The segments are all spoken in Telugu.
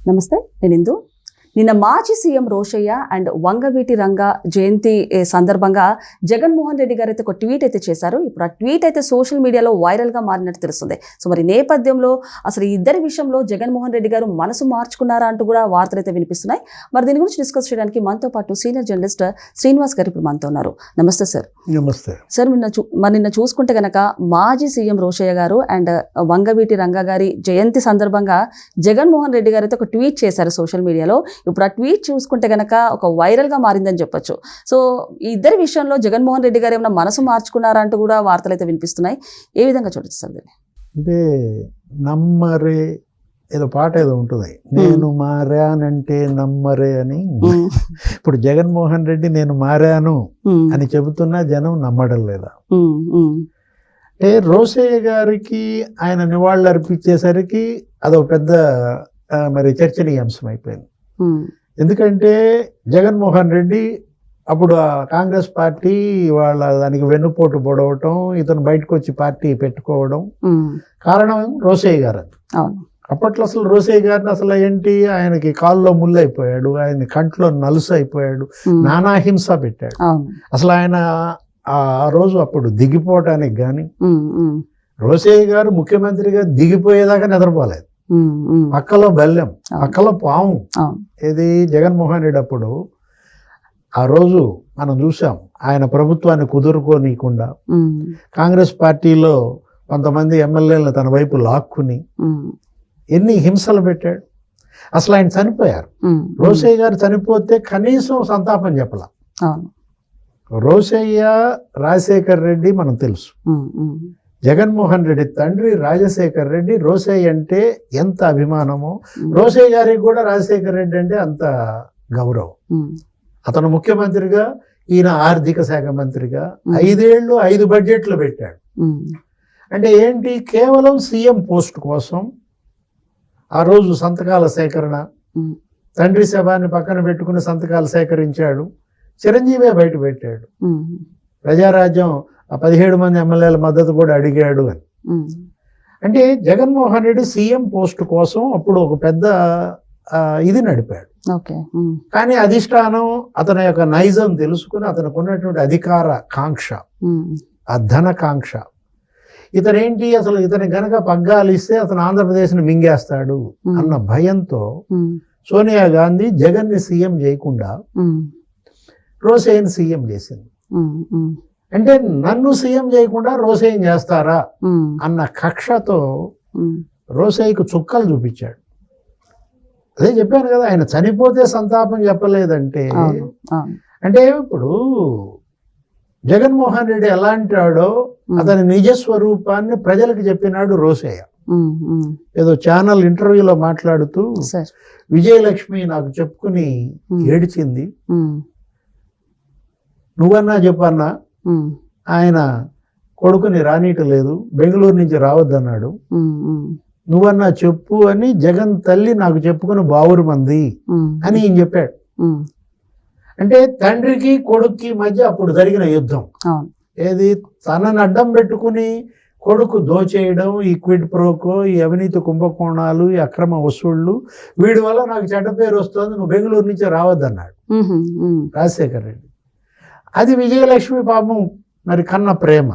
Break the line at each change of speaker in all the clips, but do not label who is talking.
నమస్తే, నేను ఇందు. నిన్న మాజీ సీఎం రోషయ్య అండ్ వంగవీటి రంగా జయంతి సందర్భంగా జగన్మోహన్ రెడ్డి గారు అయితే ఒక ట్వీట్ అయితే చేశారు. ఇప్పుడు ఆ ట్వీట్ అయితే సోషల్ మీడియాలో వైరల్గా మారినట్టు తెలుస్తుంది. సో మరి నేపథ్యంలో అసలు ఈ ఇద్దరి విషయంలో జగన్మోహన్ రెడ్డి గారు మనసు మార్చుకున్నారా అంటూ కూడా వార్తలు అయితే వినిపిస్తున్నాయి. మరి దీని గురించి డిస్కస్ చేయడానికి మనతో పాటు సీనియర్ జర్నలిస్ట్ శ్రీనివాస్ గారు ఇప్పుడు మనతో ఉన్నారు. నమస్తే సార్.
నమస్తే
సార్. నిన్న చూసుకుంటే కనుక మాజీ సీఎం రోషయ్య గారు అండ్ వంగవీటి రంగా గారి జయంతి సందర్భంగా జగన్మోహన్ రెడ్డి గారు అయితే ఒక ట్వీట్ చేశారు సోషల్ మీడియాలో. ఇప్పుడు ఆ ట్వీట్ చూసుకుంటే కనుక ఒక వైరల్గా మారిందని చెప్పొచ్చు. సో ఈ ఇద్దరి విషయంలో జగన్మోహన్ రెడ్డి గారు ఏమైనా మనసు మార్చుకున్నారా అంటూ కూడా వార్తలు అయితే వినిపిస్తున్నాయి. ఏ విధంగా చూడొచ్చు సార్ దీన్ని?
అంటే నమ్మరే ఏదో పాట ఏదో ఉంటుంది, నేను మారానంటే నమ్మరే అని. ఇప్పుడు జగన్మోహన్ రెడ్డి నేను మారాను అని చెబుతున్నా జనం నమ్మడం లేదా? అంటే రోషయ్య గారికి ఆయన నివాళులు అర్పించేసరికి అదొక పెద్ద మరి చర్చనీయాంశం అయిపోయింది. ఎందుకంటే జగన్మోహన్ రెడ్డి అప్పుడు కాంగ్రెస్ పార్టీ వాళ్ళ దానికి వెన్నుపోటు పొడవటం, ఇతను బయటకు వచ్చి పార్టీ పెట్టుకోవడం కారణం రోషయ్య గారు. అప్పట్లో అసలు రోషయ్య గారిని అసలు ఏంటి, ఆయనకి కాల్లో ముళ్ళు అయిపోయాడు, ఆయన కంట్లో నలుసు అయిపోయాడు, నానా హింస పెట్టాడు. అసలు ఆయన ఆ రోజు అప్పుడు దిగిపోవటానికి కానీ రోషయ్య గారు ముఖ్యమంత్రిగా దిగిపోయేదాకా నిద్రపోలేదు. పక్కలో బెల్లం, పక్కలో పాము. ఇది జగన్మోహన్ రెడ్డి అప్పుడు ఆ రోజు మనం చూసాం. ఆయన ప్రభుత్వాన్ని కుదురుకోనీయకుండా కాంగ్రెస్ పార్టీలో కొంతమంది ఎమ్మెల్యేలను తన వైపు లాక్కుని ఎన్ని హింసలు పెట్టాడు. అసలు ఆయన చనిపోయారు. రోషయ్య గారు చనిపోతే కనీసం సంతాపం చెప్పలా. రోషయ్య, రాజశేఖర్ రెడ్డి మనం తెలుసు. జగన్మోహన్ రెడ్డి తండ్రి రాజశేఖర్ రెడ్డి రోషయ్య అంటే ఎంత అభిమానమో, రోషయ్య గారికి కూడా రాజశేఖర్ రెడ్డి అంటే అంత గౌరవం. అతను ముఖ్యమంత్రిగా, ఈయన ఆర్థిక శాఖ మంత్రిగా 5 ఏళ్ళు 5 బడ్జెట్లు పెట్టాడు. అంటే ఏంటి, కేవలం సీఎం పోస్ట్ కోసం ఆ రోజు సంతకాల సేకరణ, తండ్రి శవాన్ని పక్కన పెట్టుకుని సంతకాలు సేకరించాడు. చిరంజీవే బయట పెట్టాడు. ప్రజారాజ్యం 17 మంది ఎమ్మెల్యేల మద్దతు కూడా అడిగాడు అని. అంటే జగన్మోహన్ రెడ్డి సీఎం పోస్ట్ కోసం అప్పుడు ఒక పెద్ద ఇది నడిపాడు. కానీ అధిష్టానం అతని యొక్క నైజం తెలుసుకుని అతనికి ఉన్నటువంటి అధికార కాంక్ష, ఆ ధన కాంక్ష, ఇతనేంటి అసలు ఇతని గనక పగ్గాలు ఇస్తే అతను ఆంధ్రప్రదేశ్ని మింగేస్తాడు అన్న భయంతో సోనియా గాంధీ జగన్ని సీఎం చేయకుండా రోషయ్యని సీఎం చేసింది. అంటే నన్ను సీఎం చేయకుండా రోషయ్య చేస్తారా అన్న కక్షతో రోషయ్యకు చుక్కలు చూపించాడు. అదే చెప్పాను కదా, ఆయన చనిపోతే సంతాపం చెప్పలేదంటే. అంటే ఇప్పుడు జగన్మోహన్ రెడ్డి ఎలాంటి వాడో అతని నిజ స్వరూపాన్ని ప్రజలకు చెప్పినాడు రోషయ్య. ఏదో ఛానల్ ఇంటర్వ్యూలో మాట్లాడుతూ విజయలక్ష్మి నాకు చెప్పుకుని ఏడిచింది, నువ్వన్నా చెప్పన్నా ఆయన కొడుకుని రానీయటలేదు, బెంగళూరు నుంచి రావద్దన్నాడు, నువ్వన్నా చెప్పు అని జగన్ తల్లి నాకు చెప్పుకుని బావురు మంది అని ఈయన చెప్పాడు. అంటే తండ్రికి కొడుక్కి మధ్య అప్పుడు జరిగిన యుద్ధం ఏది, తనని అడ్డం పెట్టుకుని కొడుకు దోచేయడం, ఈ క్విడ్ ప్రోకో, ఈ అవినీతి కుంభకోణాలు, ఈ అక్రమ వసూళ్లు, వీడి వల్ల నాకు చెడ్డ పేరు వస్తుంది, నువ్వు బెంగళూరు నుంచి రావద్దన్నాడు రాజశేఖర్ రెడ్డి. అది విజయలక్ష్మి పాపం మరి కన్న ప్రేమ.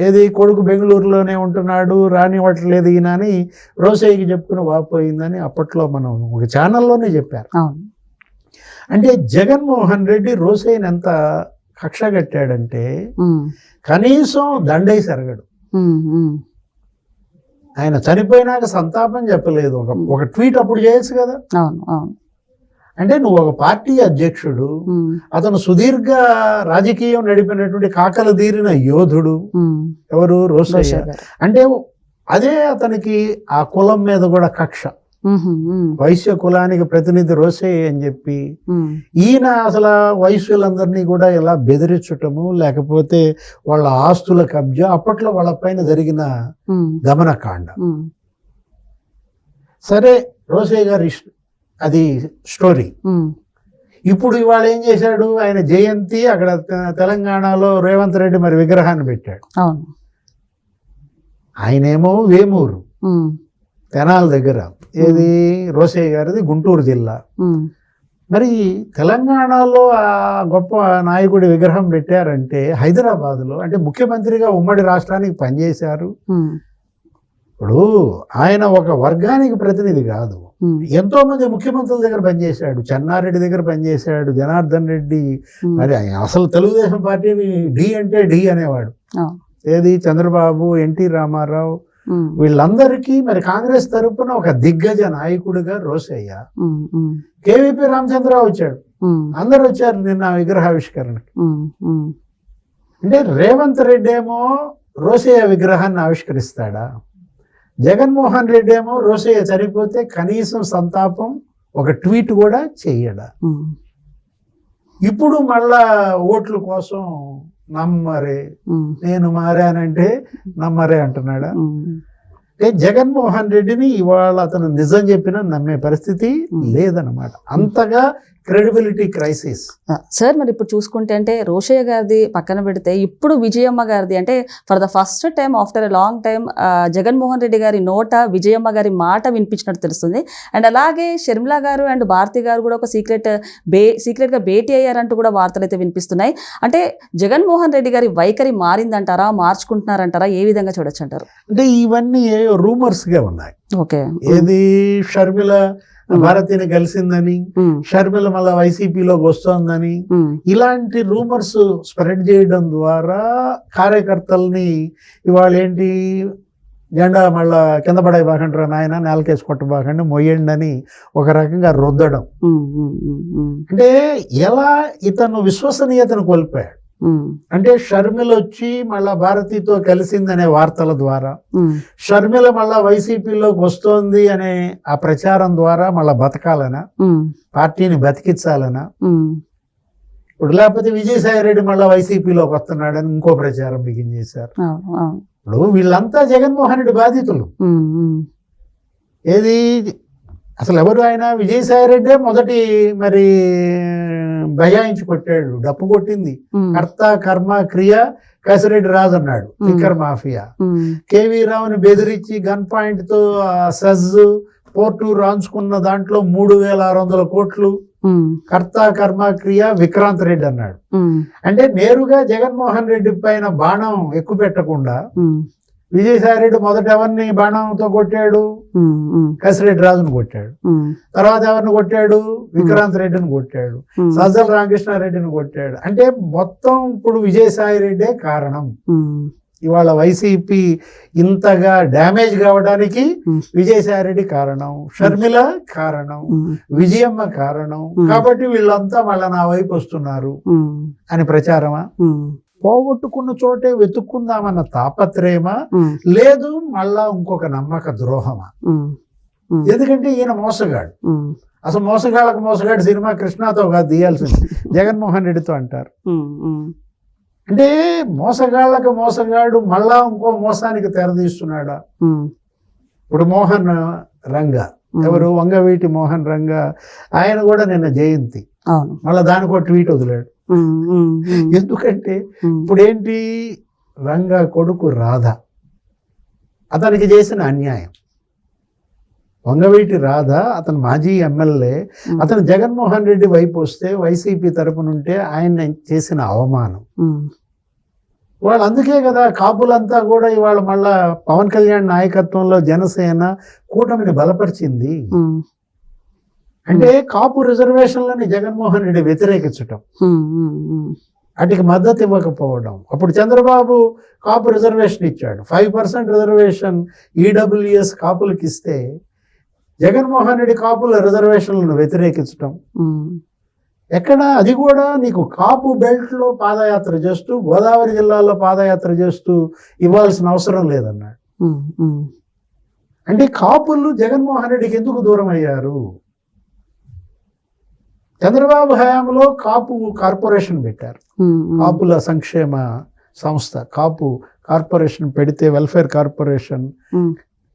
ఏది, కొడుకు బెంగళూరులోనే ఉంటున్నాడు, రానివ్వట్లేదు ఈయన అని రోషయ్యకి చెప్పుకుని వాపోయిందని అప్పట్లో మనం ఒక ఛానల్లోనే చెప్పారు. అంటే జగన్మోహన్ రెడ్డి రోషయ్యని ఎంత కక్ష కట్టాడంటే కనీసం దండై సరగడు. ఆయన చనిపోయినాక సంతాపం చెప్పలేదు. ఒక ట్వీట్ అప్పుడు చేయొచ్చు కదా. అంటే నువ్వు ఒక పార్టీ అధ్యక్షుడు, అతను సుదీర్ఘ రాజకీయం నడిపినటువంటి కాకలు తీరిన యోధుడు ఎవరు, రోషయ్య. అంటే అదే అతనికి ఆ కులం మీద కూడా కక్ష. వైశ్య కులానికి ప్రతినిధి రోషయ్య అని చెప్పి ఈయన అసలు వైశ్యులందరినీ కూడా ఇలా బెదిరించటము, లేకపోతే వాళ్ళ ఆస్తుల కబ్జా, అప్పట్లో వాళ్ళ పైన జరిగిన దమనకాండ. సరే, రోషయ్య గారి అది స్టోరీ. ఇప్పుడు ఇవాళ ఏం చేశాడు, ఆయన జయంతి అక్కడ తెలంగాణలో రేవంత్ రెడ్డి మరి విగ్రహాన్ని పెట్టాడు. ఆయనేమో వేమూరు, తెనాలి దగ్గర, ఏది రోసయ్య గారిది గుంటూరు జిల్లా. మరి తెలంగాణలో ఆ గొప్ప నాయకుడి విగ్రహం పెట్టారంటే హైదరాబాద్లో, అంటే ముఖ్యమంత్రిగా ఉమ్మడి రాష్ట్రానికి పనిచేశారు. ఇప్పుడు ఆయన ఒక వర్గానికి ప్రతినిధి కాదు, ఎంతో మంది ముఖ్యమంత్రుల దగ్గర పనిచేశాడు. చెన్నారెడ్డి దగ్గర పనిచేశాడు, జనార్దన్ రెడ్డి. మరి ఆయన అసలు తెలుగుదేశం పార్టీని డి అంటే డి అనేవాడు. ఏది చంద్రబాబు, ఎన్టీ రామారావు, వీళ్ళందరికీ మరి కాంగ్రెస్ తరపున ఒక దిగ్గజ నాయకుడిగా రోసయ్య. కేవీపీ రామచంద్రరావు వచ్చాడు, అందరు వచ్చారు నిన్న విగ్రహావిష్కరణకి. అంటే రేవంత్ రెడ్డి ఏమో రోసయ్య విగ్రహాన్ని ఆవిష్కరిస్తాడా? జగన్మోహన్ రెడ్డి ఏమో రోసయ్య చనిపోతే కనీసం సంతాపం ఒక ట్వీట్ కూడా చెయ్యడా? ఇప్పుడు మళ్ళా ఓట్ల కోసం నమ్మరే, నేను మారానంటే నమ్మరే అంటున్నాడా? అంటే జగన్మోహన్ రెడ్డిని ఇవాళ అతను నిజం చెప్పినా నమ్మే పరిస్థితి లేదన్నమాట. అంతగా క్రెడిబిలిటీ క్రైసిస్.
సార్ మరి ఇప్పుడు చూసుకుంటే అంటే రోషయ్య గారిది పక్కన పెడితే ఇప్పుడు విజయమ్మ గారిది, అంటే for the first time after a long time Jaganmohan Reddy గారి నోట విజయమ్మ గారి మాట వినిపించినట్టు తెలుస్తుంది. అండ్ అలాగే షర్మిల గారు అండ్ భారతి గారు కూడా ఒక సీక్రెట్గా భేటీ అయ్యారంటూ కూడా వార్తలు అయితే వినిపిస్తున్నాయి. అంటే జగన్మోహన్ రెడ్డి గారి వైఖరి మారిందంటారా, మార్చుకుంటున్నారంటారా, ఏ విధంగా చూడొచ్చు అంటారు?
అంటే ఇవన్నీ రూమర్స్గా ఉన్నాయి.
ఓకే,
ఏది షర్మిల భారతిని కలిసిందని, షర్మిల మళ్ళా వైసీపీలోకి వస్తోందని, ఇలాంటి రూమర్స్ స్ప్రెడ్ చేయడం ద్వారా కార్యకర్తల్ని ఇవాళ ఏంటి జెండా మళ్ళా కింద పడైపోకంటారా నాయన, నేలకేసి కొట్టబాకండి, మొయ్యండి అని ఒక రకంగా రుద్దడం. అంటే ఎలా ఇతను విశ్వసనీయతను కోల్పోయాడు. అంటే షర్మిల వచ్చి మళ్ళా భారతితో కలిసిందనే వార్తల ద్వారా, షర్మిల మళ్ళా వైసీపీలోకి వస్తోంది అనే ఆ ప్రచారం ద్వారా మళ్ళా బతకాలనా, పార్టీని బతికించాలనా? ఇప్పుడు లేకపోతే విజయసాయి రెడ్డి మళ్ళా వైసీపీలోకి వస్తున్నాడని ఇంకో ప్రచారం బిగించేశారు. ఇప్పుడు వీళ్ళంతా జగన్మోహన్ రెడ్డి బాధితులు. ఏది అసలు ఎవరు ఆయన? విజయసాయి రెడ్డే మొదటి మరి బయాయించి కొట్టాడు, డప్పు కొట్టింది. కర్త కర్మ క్రియ కసిరెడ్డి రాజు అన్నాడు, లిక్కర్ మాఫియా. కేవీ రావుని బెదిరించి గన్ పాయింట్ తో సెజ్ పోర్టు రాంచుకున్న దాంట్లో 3,600 కోట్లు కర్త కర్మ క్రియ విక్రాంత్ రెడ్డి అన్నాడు. అంటే నేరుగా జగన్మోహన్ రెడ్డి పైన బాణం ఎక్కువ పెట్టకుండా విజయసాయి రెడ్డి మొదట ఎవరిని బాణంతో కొట్టాడు? కసిరెడ్డి రాజును కొట్టాడు. తర్వాత ఎవరిని కొట్టాడు? విక్రాంత్ రెడ్డిని కొట్టాడు, సజ్జల రామకృష్ణారెడ్డిని కొట్టాడు. అంటే మొత్తం ఇప్పుడు విజయసాయి రెడ్డే కారణం. ఇవాళ వైసీపీ ఇంతగా డ్యామేజ్ కావడానికి విజయసాయి రెడ్డి కారణం, షర్మిల కారణం, విజయమ్మ కారణం. కాబట్టి వీళ్ళంతా మళ్ళా నా వైపు వస్తున్నారు అని ప్రచారమా? పోగొట్టుకున్న చోటే వెతుక్కుందామన్న తాపత్రయమా, లేదు మళ్ళా ఇంకొక నమ్మక ద్రోహమా? ఎందుకంటే ఈయన మోసగాడు. అసలు మోసగాళ్ళకు మోసగాడు సినిమా కృష్ణతో కాదు తీయాల్సింది, జగన్మోహన్ రెడ్డితో అంటారు. అంటే మోసగాళ్ళకు మోసగాడు మళ్ళా ఇంకో మోసానికి తెరదీస్తున్నాడా? ఇప్పుడు మోహన్ రంగా, ఎవరు? వంగవీటి మోహన్ రంగా, ఆయన కూడా నిన్న జయంతి, మళ్ళీ దానికో ట్వీట్ వదిలాడు. ఎందుకంటే ఇప్పుడేంటి, రంగా కొడుకు రాధ అతనికి చేసిన అన్యాయం. వంగవీటి రాధ అతను మాజీ ఎమ్మెల్యే, అతను జగన్మోహన్ రెడ్డి వైపు వస్తే వైసీపీ తరపునుంటే ఆయన చేసిన అవమానం. వాళ్ళు అందుకే కదా కాపులంతా కూడా ఇవాళ మళ్ళా పవన్ కళ్యాణ్ నాయకత్వంలో జనసేన కూటమిని బలపరిచింది. అంటే కాపు రిజర్వేషన్లని జగన్మోహన్ రెడ్డి వ్యతిరేకించటం, వాటికి మద్దతు ఇవ్వకపోవడం. అప్పుడు చంద్రబాబు కాపు రిజర్వేషన్ ఇచ్చాడు, 5% రిజర్వేషన్ ఈడబ్ల్యూఎస్ కాపులకి ఇస్తే జగన్మోహన్ రెడ్డి కాపుల రిజర్వేషన్లను వ్యతిరేకించటం. ఎక్కడ అది కూడా నీకు కాపు బెల్ట్లో పాదయాత్ర చేస్తూ, గోదావరి జిల్లాలో పాదయాత్ర చేస్తూ ఇవ్వాల్సిన అవసరం లేదన్నాడు. అంటే కాపులు జగన్మోహన్ రెడ్డికి ఎందుకు దూరం అయ్యారు? చంద్రబాబు హయాంలో కాపు కార్పొరేషన్ పెట్టారు, కాపుల సంక్షేమ సంస్థ, కాపు కార్పొరేషన్ పెడితే వెల్ఫేర్ కార్పొరేషన్,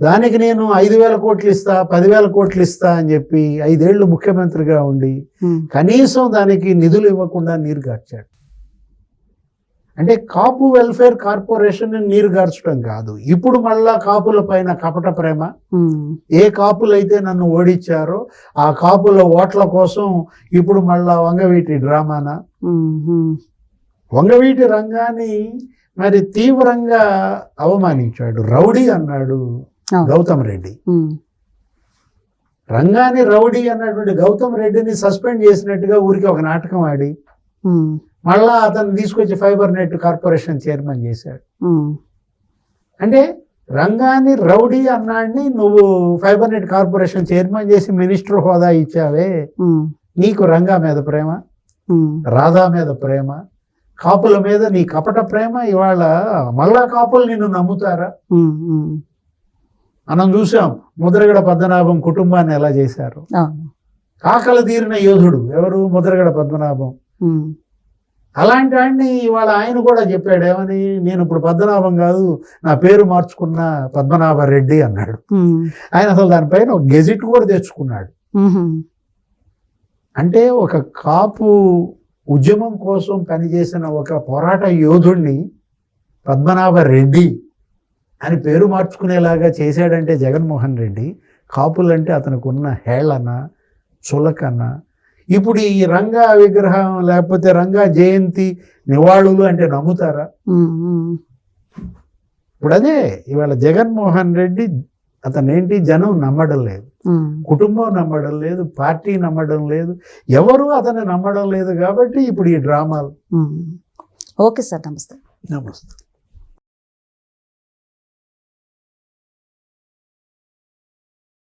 దానికి నేను 5,000 కోట్లు ఇస్తా, 10,000 కోట్లు ఇస్తా అని చెప్పి 5 ఏళ్ళు ముఖ్యమంత్రిగా ఉండి కనీసం దానికి నిధులు ఇవ్వకుండా నీరు గార్చాడు. అంటే కాపు వెల్ఫేర్ కార్పొరేషన్ నీరు గార్చడం కాదు. ఇప్పుడు మళ్ళా కాపుల పైన కపట ప్రేమ. ఏ కాపులైతే నన్ను ఓడించారో ఆ కాపుల ఓట్ల కోసం ఇప్పుడు మళ్ళా వంగవీటి డ్రామానా. వంగవీటి రంగాన్ని మరి తీవ్రంగా అవమానించాడు, రౌడీ అన్నాడు గౌతమ్ రెడ్డి. రంగాన్ని రౌడీ అన్నటువంటి గౌతమ్ రెడ్డిని సస్పెండ్ చేసినట్టుగా ఊరికి ఒక నాటకం ఆడి మళ్ళా అతను తీసుకొచ్చి ఫైబర్ నెట్ కార్పొరేషన్ చైర్మన్ చేశాడు. అంటే రంగాన్ని రౌడీ అన్నాడిని నువ్వు ఫైబర్ నెట్ కార్పొరేషన్ చైర్మన్ చేసి మినిస్టర్ హోదా ఇచ్చావే, నీకు రంగా మీద ప్రేమ, రాధా మీద ప్రేమ, కాపుల మీద నీ కపట ప్రేమ, ఇవాళ మళ్ళా కాపులు నిన్ను నమ్ముతారా? మనం చూసాం ముద్రగడ పద్మనాభం కుటుంబాన్ని ఎలా చేశారు. కాకలు తీరిన యోధుడు ఎవరు? ముద్రగడ పద్మనాభం. అలాంటి వాడిని ఇవాళ ఆయన కూడా చెప్పాడు, ఏమని, నేను ఇప్పుడు పద్మనాభం కాదు, నా పేరు మార్చుకున్న పద్మనాభ రెడ్డి అన్నాడు. ఆయన అసలు దానిపైన ఒక గెజిట్ కూడా తెచ్చుకున్నాడు. అంటే ఒక కాపు ఉద్యమం కోసం పనిచేసిన ఒక పోరాట యోధుడిని పద్మనాభ రెడ్డి అని పేరు మార్చుకునేలాగా చేశాడంటే జగన్మోహన్ రెడ్డి, కాపులంటే అతనికి ఉన్న హేళన, చులకన. ఇప్పుడు ఈ రంగా విగ్రహం లేకపోతే రంగా జయంతి నివాళులు అంటే నమ్ముతారా? ఇప్పుడు అదే ఇవాళ జగన్మోహన్ రెడ్డి అతనేంటి, జనం నమ్మడం లేదు, కుటుంబం నమ్మడం లేదు, పార్టీ నమ్మడం లేదు, ఎవరు అతన్ని నమ్మడం లేదు. కాబట్టి ఇప్పుడు ఈ డ్రామాలు.
ఓకే సార్, నమస్తే.
నమస్తే.